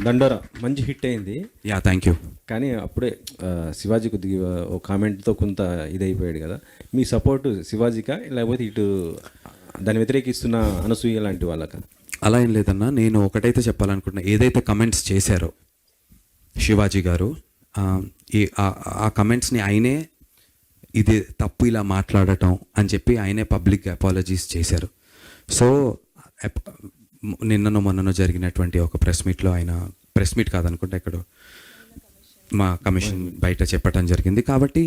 దండోరా మంచి హిట్ అయింది. Yeah, thank you. కానీ అప్పుడే శివాజీ కొద్దిగా ఒక కామెంట్తో కొంత ఇదైపోయాడు కదా. మీ సపోర్టు శివాజీకా లేకపోతే ఇటు దాన్ని వ్యతిరేకిస్తున్న అనసూయ లాంటి వాళ్ళకా? అలా ఏం లేదన్నా, నేను ఒకటైతే చెప్పాలనుకుంటున్నా. ఏదైతే కమెంట్స్ చేశారో శివాజీ గారు, ఆ కమెంట్స్ని ఆయనే ఇది తప్పు ఇలా మాట్లాడటం అని చెప్పి ఆయనే పబ్లిక్ అపాలజీస్ చేశారు. సో నిన్ననో మొన్ననో జరిగినటువంటి ఒక ప్రెస్ మీట్లో ఆయన, ప్రెస్ మీట్ కాదనుకుంటే ఎక్కడో మా కమిషన్ బయట చెప్పడం జరిగింది. కాబట్టి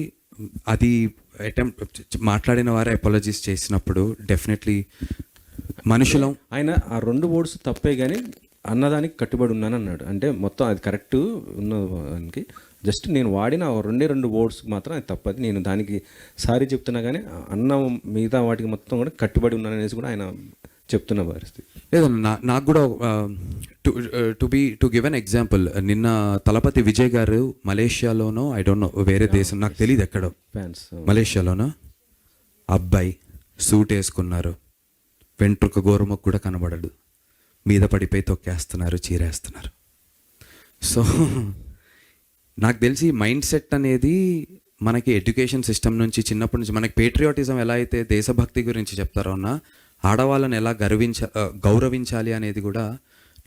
అది మాట్లాడిన వారే అపాలజీస్ చేసినప్పుడు డెఫినెట్లీ మనుషులం. ఆయన ఆ 2 వర్డ్స్ తప్పే కానీ అన్నదానికి కట్టుబడి ఉన్నాను అన్నాడు. అంటే మొత్తం అది కరెక్ట్ ఉన్నదానికి జస్ట్ నేను వాడిన 2 వర్డ్స్ మాత్రం అది తప్పది. నేను దానికి సారీ చెప్తున్నా కానీ అన్న మిగతా వాటికి మొత్తం కూడా కట్టుబడి ఉన్నాను అనేసి కూడా ఆయన చెప్తున్న పరిస్థితి. లేదన్నా, నాకు కూడా టు గివ్ అన్ ఎగ్జాంపుల్, నిన్న తలపతి విజయ్ గారు మలేషియాలోనో, ఐ డోంట్ నో వేరే దేశం నాకు తెలియదు ఎక్కడో, ఫ్యాన్స్ మలేషియాలోనో అబ్బాయి సూట్ వేసుకున్నారు, వెంట్రుక గోరుముకు కూడా కనబడడు, మీద పడిపోయి తొక్కేస్తున్నారు, చీరేస్తున్నారు. సో నాకు తెలిసి మైండ్ సెట్ అనేది మనకి ఎడ్యుకేషన్ సిస్టమ్ నుంచి చిన్నప్పటి నుంచి మనకి పేట్రియాటిజం ఎలా అయితే దేశభక్తి గురించి చెప్తారో అన్న, ఆడవాళ్ళని ఎలా గౌరవించాలి అనేది కూడా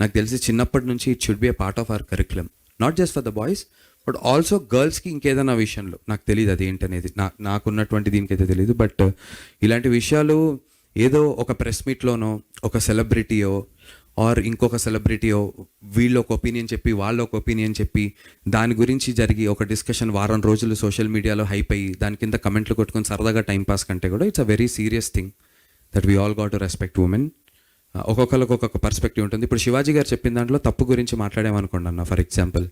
నాకు తెలిసి చిన్నప్పటి నుంచి it should be a part of our curriculum, not just for the boys but also గర్ల్స్కి. ఇంకేదైనా విషయంలో నాకు తెలియదు అది ఏంటనేది, నాకున్నటువంటి దీనికైతే తెలియదు. బట్ ఇలాంటి విషయాలు ఏదో ఒక ప్రెస్ మీట్లోనో ఒక సెలబ్రిటీయో ఆర్ ఇంకొక సెలబ్రిటీయో వీళ్ళు ఒక ఒపీనియన్ చెప్పి వాళ్ళు ఒక ఒపీనియన్ చెప్పి దాని గురించి జరిగి ఒక డిస్కషన్ వారం రోజులు సోషల్ మీడియాలో హైప్ అయ్యి దాని కింద కమెంట్లు కొట్టుకొని సరదాగా టైంపాస్ కంటే కూడా it's a very serious thing that we all got to respect women. ఒక్కొక్కరికి ఒక్కొక్క పర్స్పెక్టివ్ ఉంటుంది. ఇప్పుడు శివాజీ గారు చెప్పిన దాంట్లో తప్పు గురించి మాట్లాడామనుకోండి అన్న, ఫర్ ఎగ్జాంపుల్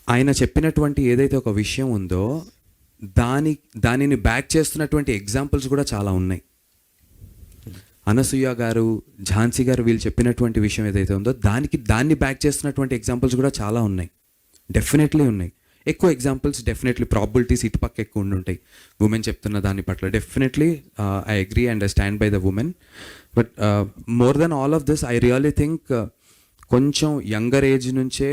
ఆయన చెప్పినటువంటి ఏదైతే ఒక విషయం ఉందో దానిని బ్యాక్ చేస్తున్నటువంటి ఎగ్జాంపుల్స్ కూడా చాలా ఉన్నాయి. అనసూయ గారు, ఝాన్సీ గారు వీళ్ళు చెప్పినటువంటి విషయం ఏదైతే ఉందో దాన్ని బ్యాక్ చేస్తున్నటువంటి ఎగ్జాంపుల్స్ కూడా చాలా ఉన్నాయి, డెఫినెట్లీ ఉన్నాయి. ఎక్కువ ఎగ్జాంపుల్స్ డెఫినెట్లీ ప్రాబిలిటీస్ ఇటుపక్క ఎక్కువ ఉండుంటాయి ఉమెన్ చెప్తున్న దాని పట్ల. Definitely I agree and I stand by the women. But more than all of this I really think కొంచెం యంగర్ ఏజ్ నుంచే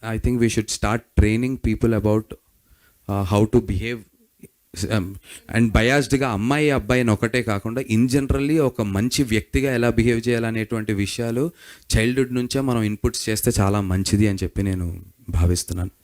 I think we should start training people about how to behave. And బయాస్డ్గా అమ్మాయి అబ్బాయి అని ఒకటే కాకుండా in generally ఒక మంచి వ్యక్తిగా ఎలా బిహేవ్ చేయాలనేటువంటి విషయాలు చైల్డ్హుడ్ నుంచే మనం ఇన్పుట్స్ చేస్తే చాలా మంచిది అని చెప్పి నేను భావిస్తున్నాను.